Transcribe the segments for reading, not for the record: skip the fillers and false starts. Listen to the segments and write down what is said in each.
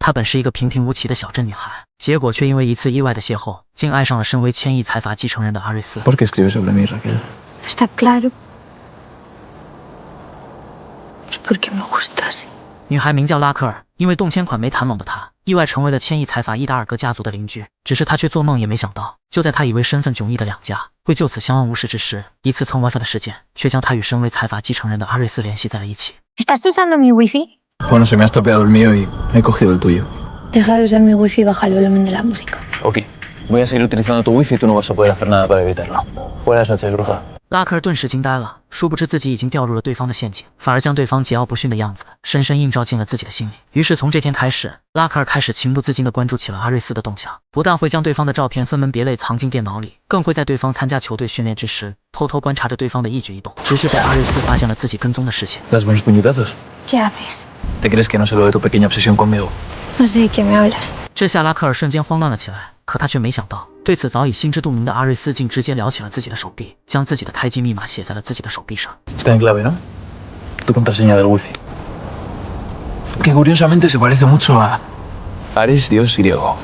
她本是一个平平无奇的小镇女孩，结果却因为一次意外的邂逅，竟爱上了身为千亿财阀继承人的阿瑞斯。¿Por qué escribes sobre mí, Raquel? Está claro. Es porque me gustas. 女孩名叫拉克尔，因为动迁款没谈拢的她，意外成为了千亿财阀伊达尔戈家族的邻居。只是她却做梦也没想到，就在她以为身份迥异的两家会就此相安无事之时，一次蹭 WiFi 的事件，却将她与身为财阀继承人的阿瑞斯联系在了一起。¿Estás usando mi wifi? Bueno, se me ha estropeado el mío y he cogido el tuyo. Deja de usar mi wifi y baja el volumen de la música. Ok, voy a seguir utilizando tu wifi y tú no vas a poder hacer nada para evitarlo. Buenas noches, bruja. 拉克尔顿时惊呆了，殊不知自己已经掉入了对方的陷阱，反而将对方桀骜不驯的样子深深映照进了自己的心里。于是从这天开始，拉克尔开始情不自禁地关注起了阿瑞斯的动向，不但会将对方的照片分门别类藏进电脑里，更会在对方参加球队训练之时偷偷观察着对方的一举一动，直至被阿瑞斯发现了自己跟踪的事情。¿Das buenos puñetazos? ¿Qué haces? ¿Te crees que no sé lo de tu pequeña obsesión conmigo? No sé de qué me hablas. 这下拉克尔瞬间慌乱了起来，可他却没想到，对此早已心知肚明的阿瑞斯竟直接撩起了自己的手臂，将自己的开机密码写在了自己的手臂上。Está en clave, ¿no? Tu contraseña del wifi. Que curiosamente se parece mucho a Ares Dios griego.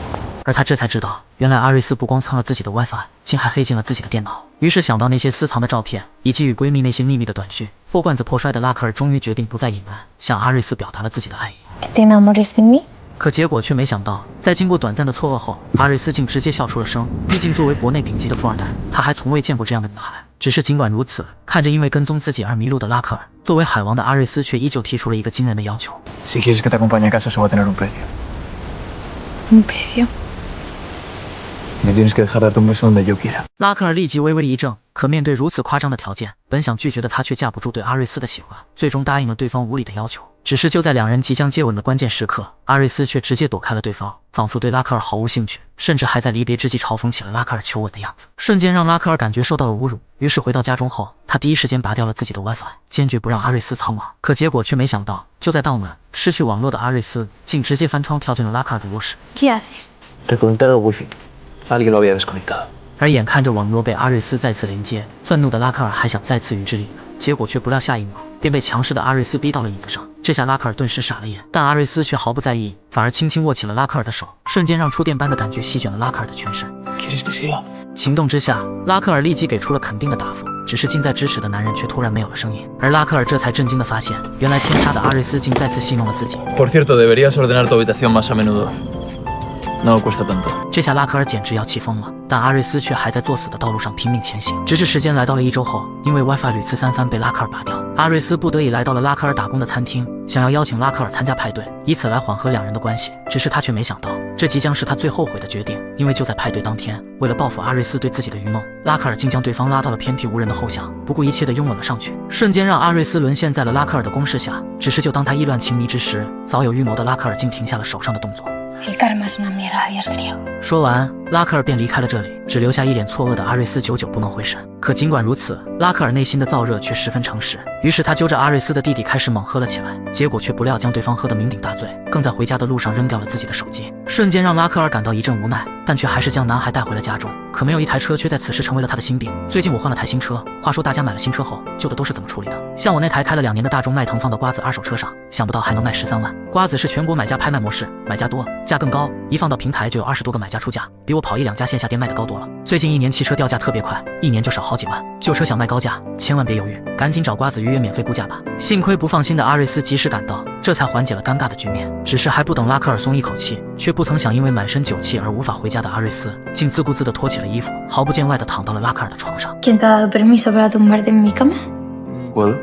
而他这才知道，原来阿瑞斯不光蹭了自己的 WiFi， 竟还黑进了自己的电脑。于是想到那些私藏的照片，以及与闺蜜那些秘密的短讯，破罐子破摔的拉克尔终于决定不再隐瞒，向阿瑞斯表达了自己的爱意。¿Te enamores de mí? 可结果却没想到，在经过短暂的错愕后，阿瑞斯竟直接笑出了声。毕竟作为国内顶级的富二代，他还从未见过这样的女孩。只是尽管如此，看着因为跟踪自己而迷路的拉克尔，作为海王的阿瑞斯却依旧提出了一个惊人的要求。Si quieres que te acompañe a casa, eso va a tener un precio. ¿Un precio? Me tienes que dejar darte un beso donde yo quiera. 拉克尔立即微微一怔，可面对如此夸张的条件，本想拒绝的他却架不住对阿瑞斯的喜欢，最终答应了对方无理的要求。只是就在两人即将接吻的关键时刻，阿瑞斯却直接躲开了对方，仿佛对拉克尔毫无兴趣，甚至还在离别之际嘲讽起了拉克尔求吻的样子，瞬间让拉克尔感觉受到了侮辱。于是回到家中后，他第一时间拔掉了自己的 WiFi， 坚决不让阿瑞斯蹭网。可结果却没想到，就在当晚，失去网络的阿瑞斯竟直接翻窗跳进了拉克尔的卧室。 ¿Qué haces? Reconectar el wifi. Alguien lo había desconectado. 而眼看着网络被阿瑞斯再次连接，愤怒的拉克尔还想再次与之理论，结果却不料下一秒便被强势的阿瑞斯逼到了椅子上。这下拉克尔顿时傻了眼，但阿瑞斯却毫不在意，反而轻轻握起了拉克尔的手，瞬间让触电般的感觉席卷了拉克尔的全身。¿Quieres que siga? 情动之下，拉克尔立即给出了肯定的答复，只是近在咫尺的男人却突然没有了声音，而拉克尔这才震惊地发现，原来天杀的阿瑞斯竟再次戏弄了自己。 Por cierto, deberías ordenar tu habitación más a menudo. No cuesta tanto. 这下拉克尔简直要气疯了，但阿瑞斯却还在作死的道路上拼命前行。直至时间来到了1周后，因为 WiFi 屡次三番被拉克尔拔掉，阿瑞斯不得已来到了拉克尔打工的餐厅，想要邀请拉克尔参加派对，以此来缓和两人的关系。只是他却没想到，这即将是他最后悔的决定，因为就在派对当天，为了报复阿瑞斯对自己的愚弄，拉克尔竟将对方拉到了偏僻无人的后巷，不顾一切的拥吻了上去，瞬间让阿瑞斯沦陷在了拉克尔的攻势下。只是就当他意乱情迷之时，早有预谋的拉克尔竟停下了手上的动作。 El karma es una mierda, Dios griego. 说完，拉克尔便离开了这里，只留下一脸错愕的阿瑞斯久久不能回神。可尽管如此，拉克尔内心的燥热却十分诚实，于是他揪着阿瑞斯的弟弟开始猛喝了起来，结果却不料将对方喝得酩酊大醉，更在回家的路上扔掉了自己的手机，瞬间让拉克尔感到一阵无奈，但却还是将男孩带回了家中。可没有一台车却在此时成为了他的心病。最近我换了台新车，话说大家买了新车后，旧的都是怎么处理的？像我那台开了2年的大众迈腾放到瓜子二手车上，想不到还能卖13万。瓜子是全国买家拍卖模式，买家多，价更高，一放到平台就有20多个买家出价，比我跑1-2家线下店卖的高多了。最近1年汽车掉价特别快，1年就少好几万。旧车想卖高价，千万别犹豫，赶紧找瓜子预约免费估价吧。幸亏不放心的阿瑞斯及时赶到，这才缓解了尴尬的局面。只是还不等拉克尔松一口气，却不曾想因为满身酒气而无法回家的阿瑞斯，竟自顾自地脱起了衣服，毫不见外地躺到了拉克尔的床上。 ¿Quién te ha dado permiso para tumbarte en mi cama? ¿Puedo?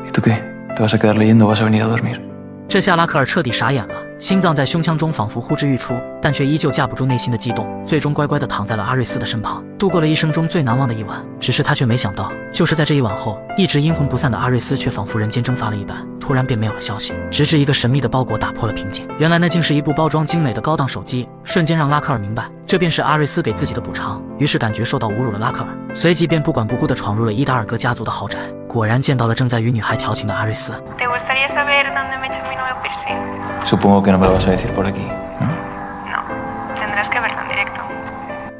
¿Y tú qué? ¿Te vas a quedar leyendo o vas a venir a dormir? 这下拉克尔彻底傻眼了，心脏在胸腔中仿佛呼之欲出，但却依旧架不住内心的激动，最终乖乖地躺在了阿瑞斯的身旁，度过了一生中最难忘的一晚。只是他却没想到，就是在这一晚后，一直阴魂不散的阿瑞斯却仿佛人间蒸发了一般，突然便没有了消息。直至一个神秘的包裹打破了平静，原来那竟是一部包装精美的高档手机，瞬间让拉克尔明白，这便是阿瑞斯给自己的补偿。于是感觉受到侮辱的拉克尔，随即便不管不顾地闯入了伊达尔戈家族的豪宅，果然见到了正在与女孩调情的阿瑞斯。 ¿Te gustaría saber dónde me he hecho mi nuevo piercing? Supongo que no me lo vas a decir por aquí, ¿no? No, tendrás que verlo en directo.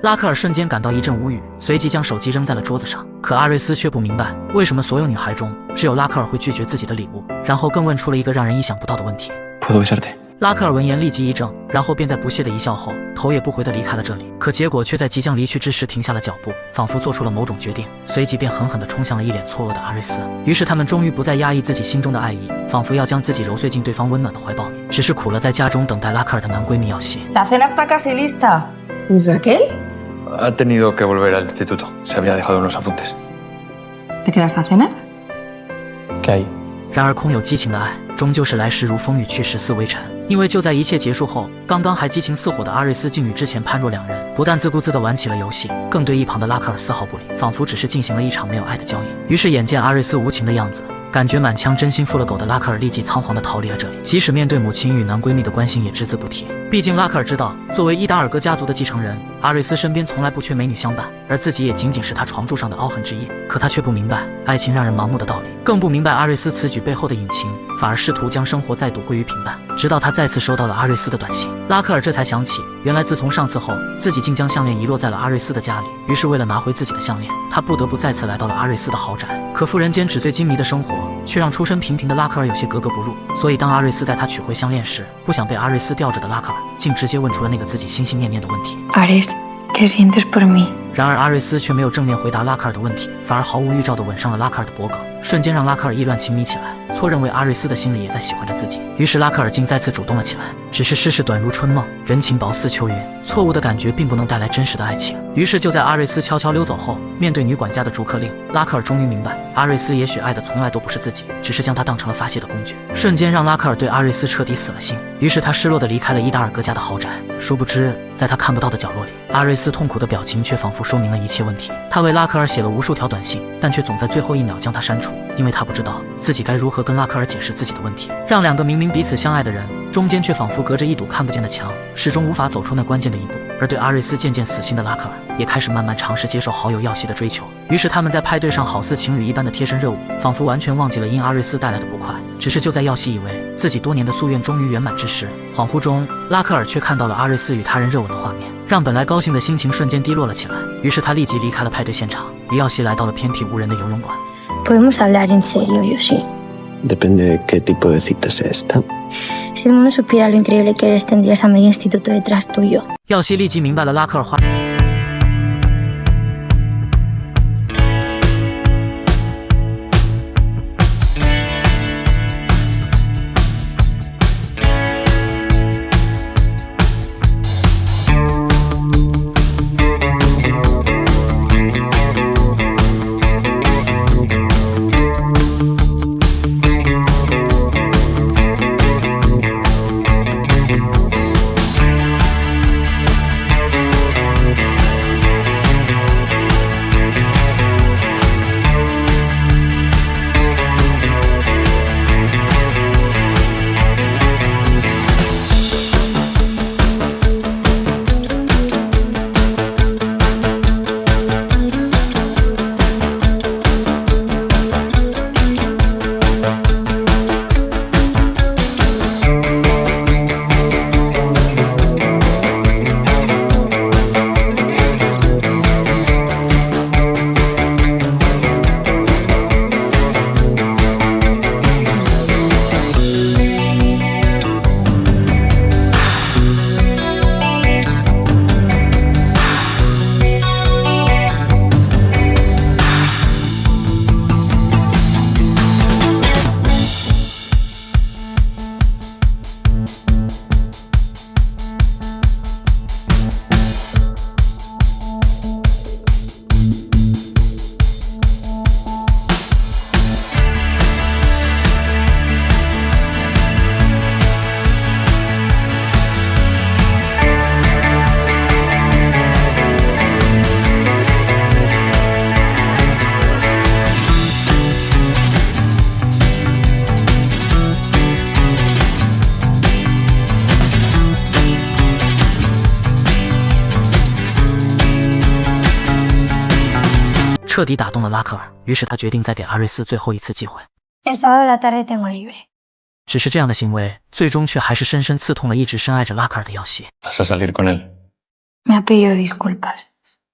拉克尔瞬间感到一阵无语，随即将手机扔在了桌子上。可阿瑞斯却不明白，为什么所有女孩中只有拉克尔会拒绝自己的礼物，然后更问出了一个让人意想不到的问题。¿Puedo besarte? 拉克尔闻言立即一怔，然后便在不屑的一笑后，头也不回地离开了这里。可结果却在即将离去之时停下了脚步，仿佛做出了某种决定，随即便狠狠地冲向了一脸错愕的阿瑞斯。于是他们终于不再压抑自己心中的爱意，仿佛要将自己揉碎进对方温暖的怀抱里。只是苦了在家中等待拉克尔的男闺蜜耀西。La cena está casi lista. ¿Y Raquel? Ha tenido que volver al instituto. Se había dejado unos apuntes. ¿Te quedas a cenar? ¿Qué hay? 然而空有激情的爱，终究是来时如风雨去时似微尘。因为就在一切结束后，刚刚还激情似火的阿瑞斯竟与之前判若两人，不但自顾自地玩起了游戏，更对一旁的拉克尔丝毫不理，仿佛只是进行了一场没有爱的交易。于是眼见阿瑞斯无情的样子，感觉满腔真心付了狗的拉克尔立即仓皇地逃离了这里，即使面对母亲与男闺蜜的关心也只字不提。毕竟拉克尔知道，作为伊达尔戈家族的继承人，阿瑞斯身边从来不缺美女相伴，而自己也仅仅是他床柱上的凹痕之一。可他却不明白爱情让人盲目的道理，更不明白阿瑞斯此举背后的隐情，反而试图将生活再度归于平淡。直到他再次收到了阿瑞斯的短信，拉克尔这才想起，原来自从上次后，自己竟将项链遗落在了阿瑞斯的家里。于是为了拿回自己的项链，他不得不再次来到了阿瑞斯的豪宅。可富人间纸醉金迷的生活，却让出身平平的拉克尔有些格格不入。所以当阿瑞斯带他取回项链时，不想被阿瑞斯吊着的拉克尔，竟直接问出了那个自己心心念念的问题。 Ares, ¿qué sientes por mí? 然而阿瑞斯却没有正面回答拉克尔的问题，反而毫无预兆地吻上了拉克尔的脖颈，瞬间让拉克尔意乱情迷起来，错认为阿瑞斯的心里也在喜欢着自己。于是拉克尔竟再次主动了起来。只是世事短如春梦，人情薄似秋云，错误的感觉并不能带来真实的爱情。于是就在阿瑞斯悄悄溜走后，面对女管家的逐客令，拉克尔终于明白，阿瑞斯也许爱的从来都不是自己，只是将他当成了发泄的工具。瞬间让拉克尔对阿瑞斯彻底死了心。于是他失落地离开了伊达尔戈家的豪宅。殊不知，在他看不到的角落里，阿瑞斯痛苦的表情却仿佛说明了一切问题。他为拉克尔写了无数条短信，但却总在最后一秒将它删除，因为他不知道自己该如何跟拉克尔解释自己的问题，让两个明明彼此相爱的人，中间却仿佛隔着一堵看不见的墙，始终无法走出那关键的一步。而对阿瑞斯渐渐死心的拉克尔，也开始慢慢尝试接受好友耀西的追求。于是他们在派对上好似情侣一般的贴身热舞，仿佛完全忘记了因阿瑞斯带来的不快。只是就在耀西以为自己多年的夙愿终于圆满之时，恍惚中拉克尔却看到了阿瑞斯与他人热吻的画面，让本来高兴的心情瞬间低落了起来。于是他立即离开了派对现场，与耀西来到了偏僻无人的游泳馆。 Podemos hablar en serio, Yoshi. Depende de qué tipo de cita sea esta. Si el mundo supiera lo increíble que eres, tendrías a medio instituto detrás tuyo. 耀西立即明白了拉克尔话。彻底打动了拉克尔，于是他决定再给阿瑞斯最后一次机会。El sábado de la tarde tengo libre. 只是这样的行为，最终却还是深深刺痛了一直深爱着拉克尔的耀西。 ¿Vas a salir con él? Me ha pedido disculpas.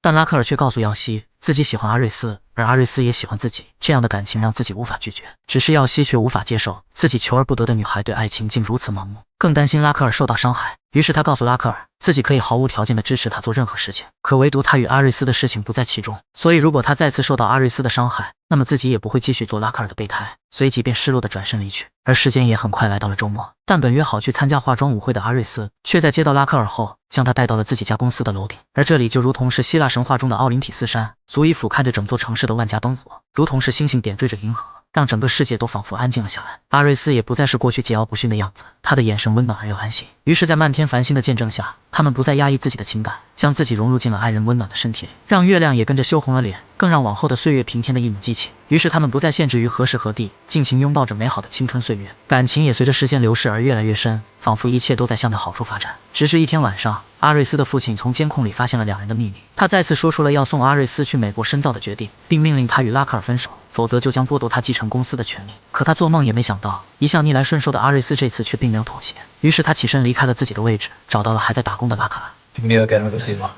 但拉克尔却告诉耀西，自己喜欢阿瑞斯，而阿瑞斯也喜欢自己，这样的感情让自己无法拒绝。只是耀西却无法接受，自己求而不得的女孩对爱情竟如此盲目。更担心拉克尔受到伤害。于是他告诉拉克尔，自己可以毫无条件的支持他做任何事情，可唯独他与阿瑞斯的事情不在其中。所以如果他再次受到阿瑞斯的伤害，那么自己也不会继续做拉克尔的备胎。随即便失落的转身离去。而时间也很快来到了周末，但本约好去参加化妆舞会的阿瑞斯，却在接到拉克尔后，将他带到了自己家公司的楼顶。而这里就如同是希腊神话中的奥林匹斯山，足以俯瞰着整座城市的万家灯火，如同是星星点缀着银河，让整个世界都仿佛安静了下来。阿瑞斯也不再是过去桀骜不驯的样子，他的眼神温暖而又安心。于是在漫天繁星的见证下，他们不再压抑自己的情感，将自己融入进了爱人温暖的身体里，让月亮也跟着羞红了脸，更让往后的岁月平添了一抹激情。于是他们不再限制于何时何地，尽情拥抱着美好的青春岁月，感情也随着时间流逝而越来越深，仿佛一切都在向着好处发展。直至一天晚上，阿瑞斯的父亲从监控里发现了两人的秘密，他再次说出了要送阿瑞斯去美国深造的决定，并命令他与拉克尔分手，否则就将剥夺他继承公司的权利。可他做梦也没想到，一向逆来顺受的阿瑞斯这次却并没有妥协。于是他起身离开了自己的位置，找到了还在打工的拉克尔。Tengo miedo de quedarme contigo.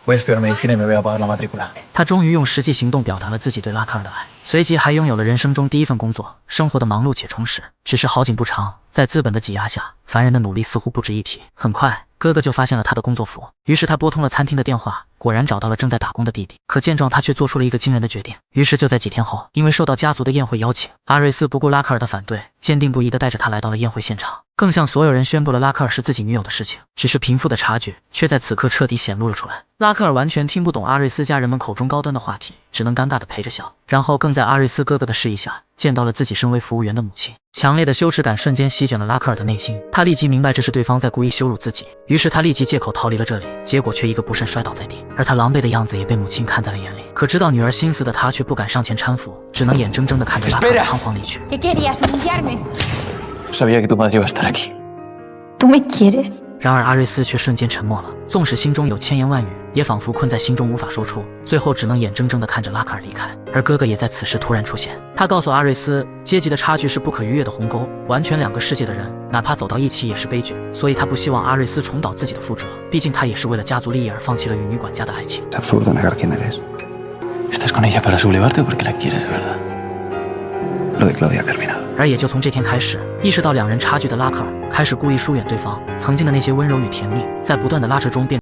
Voy a estudiar medicina y me voy a pagar la matrícula. 他终于用实际行动表达了自己对拉克尔的爱，随即还拥有了人生中第一份工作，生活的忙碌且充实。只是好景不长，在资本的挤压下，凡人的努力似乎不值一提。很快，哥哥就发现了他的工作服，于是他拨通了餐厅的电话，果然找到了正在打工的弟弟。可见状，他却做出了一个惊人的决定。于是就在几天后，因为受到家族的宴会邀请，阿瑞斯不顾拉克尔的反对，坚定不移地带着他来到了宴会现场，更向所有人宣布了拉克尔是自己女友的事情。只是贫富的差距却在此刻彻底显露了出来。拉克尔完全听不懂阿瑞斯家人们口中高端的话题，只能尴尬地陪着笑。然后更在阿瑞斯哥哥的示意下，见到了自己身为服务员的母亲。强烈的羞耻感瞬间席卷了拉克尔的内心，他立即明白这是对方在故意羞辱自己，于是他立即借口逃离了这里，结果却一个不慎摔倒在地，而他狼狈的样子也被母亲看在了眼里。可知道女儿心思的他却不敢上前搀扶，只能眼睁睁地看着拉克尔仓皇离去。Sabía que tu madre iba a estar aquí. ¿Tú me quieres? 然而阿瑞斯却瞬间沉默了，纵使心中有千言万语，也仿佛困在心中无法说出，最后只能眼睁睁地看着拉克尔离开。而哥哥也在此时突然出现，他告诉阿瑞斯，阶级的差距是不可逾越的鸿沟，完全两个世界的人，哪怕走到一起也是悲剧。所以他不希望阿瑞斯重蹈自己的覆辙，毕竟他也是为了家族利益而放弃了与女管家的爱情。Es absurdo negar quién eres. ¿Estás con ella para sublevarte o porque la quieres de verdad? Lo de Claudia ha terminado. 而也就从这天开始，意识到两人差距的拉克尔开始故意疏远对方，曾经的那些温柔与甜蜜，在不断的拉扯中变。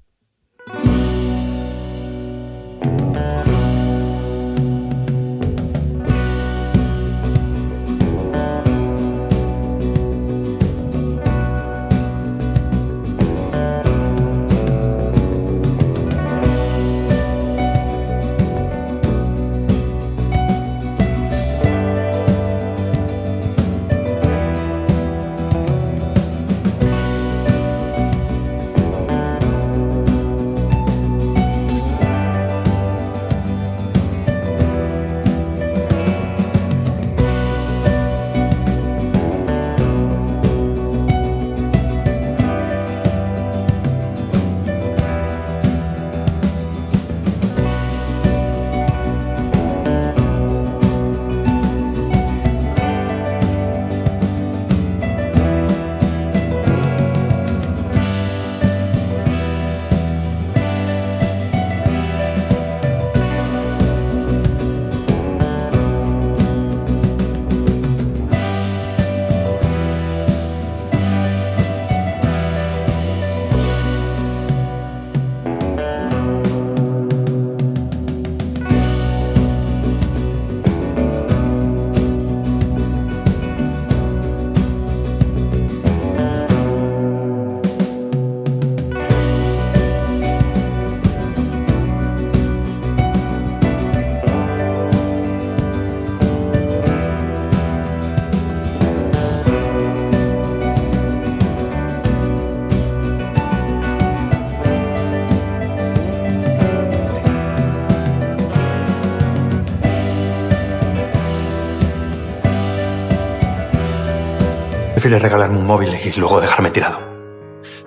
Prefieres regalarme un móvil y luego dejarme tirado.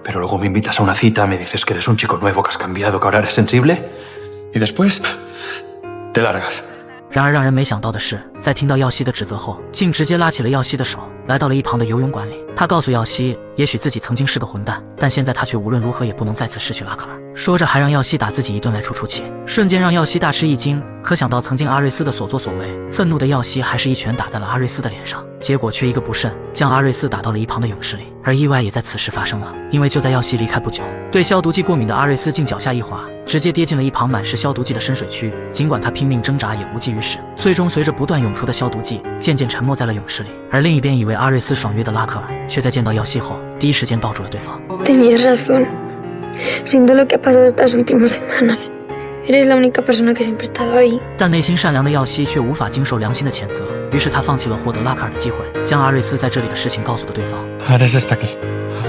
Pero luego me invitas a una cita, me dices que eres un chico nuevo, que has cambiado, que ahora eres sensible. Y después te largas. 然而让人没想到的是，在听到耀西的指责后，竟直接拉起了耀西的手，来到了一旁的游泳馆里。他告诉耀西，也许自己曾经是个混蛋，但现在他却无论如何也不能再次失去拉克尔。说着还让耀西打自己一顿来出气，瞬间让耀西大吃一惊。可想到曾经阿瑞斯的所作所为，愤怒的耀西还是一拳打在了阿瑞斯的脸上，结果却一个不慎将阿瑞斯打到了一旁的泳池里。而意外也在此时发生了，因为就在耀西离开不久，对消毒剂过敏的阿瑞斯竟脚下一滑，直接跌进了一旁满是消毒剂的深水区。尽管他拼命挣扎也无济于事，最终随着不断涌出的消毒剂，渐渐沉没在了泳池里。而另一边以为阿瑞斯爽约的拉克尔，却在见到耀西后第一时间抱住了对方。Tenías razón. Sin todo lo que ha pasado estas últimas semanas, eres la única persona que siempre ha estado ahí. 但内心善良的耀西却无法经受良心的谴责，于是他放弃了获得拉克尔的机会，将阿瑞斯在这里的事情告诉了对方。Ares está aquí.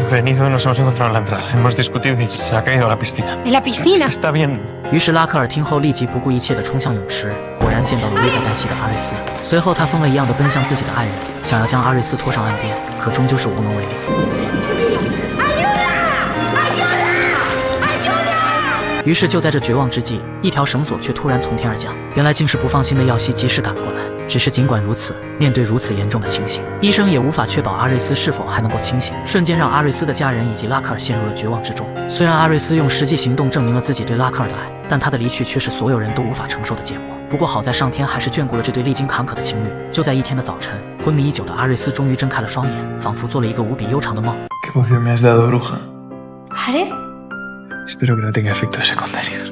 Venido y nos hemos encontrado en la entrada. Hemos discutido y se ha caído a la piscina. ¿En la piscina? Está bien. 于是拉克尔听后立即不顾一切地冲向泳池，果然见到了危在旦夕的阿瑞斯。随后他疯了一样地奔向自己的爱人，想要将阿瑞斯拖上岸边，可终究是无能为力。于是就在这绝望之际，一条绳索却突然从天而降，原来竟是不放心的耀西及时赶了过来。只是尽管如此，面对如此严重的情形，医生也无法确保阿瑞斯是否还能够清醒，瞬间让阿瑞斯的家人以及拉克尔陷入了绝望之中。虽然阿瑞斯用实际行动证明了自己对拉克尔的爱，但他的离去却是所有人都无法承受的结果。不过好在上天还是眷顾了这对历经坎坷的情侣。就在一天的早晨，昏迷已久的阿瑞斯终于睁开了双眼，仿佛做了一个无比悠长的梦。¿Qué poción me has dado, bruja? ¿Ares? Espero que no tenga efectos secundarios.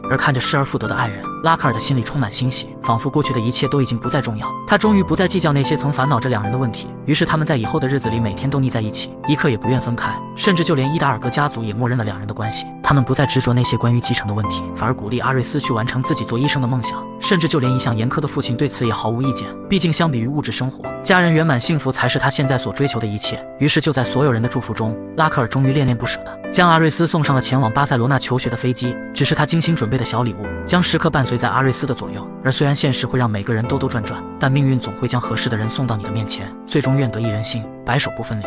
而看着失而复得的爱人，拉克尔的心里充满欣喜，仿佛过去的一切都已经不再重要。他终于不再计较那些曾烦恼着两人的问题，于是他们在以后的日子里每天都腻在一起，一刻也不愿分开，甚至就连伊达尔格家族也默认了两人的关系。他们不再执着那些关于继承的问题，反而鼓励阿瑞斯去完成自己做医生的梦想，甚至就连一向严苛的父亲对此也毫无意见。毕竟相比于物质生活，家人圆满幸福才是他现在所追求的一切。于是就在所有人的祝福中，拉克尔终于恋恋不舍地将阿瑞斯送上了前往巴塞罗那求学的飞机。只是他精心准备的小礼物将时刻伴随在阿瑞斯的左右。而虽然现实会让每个人兜兜转转，但命运总会将合适的人送到你的面前，最终愿得一人心，白首不分离。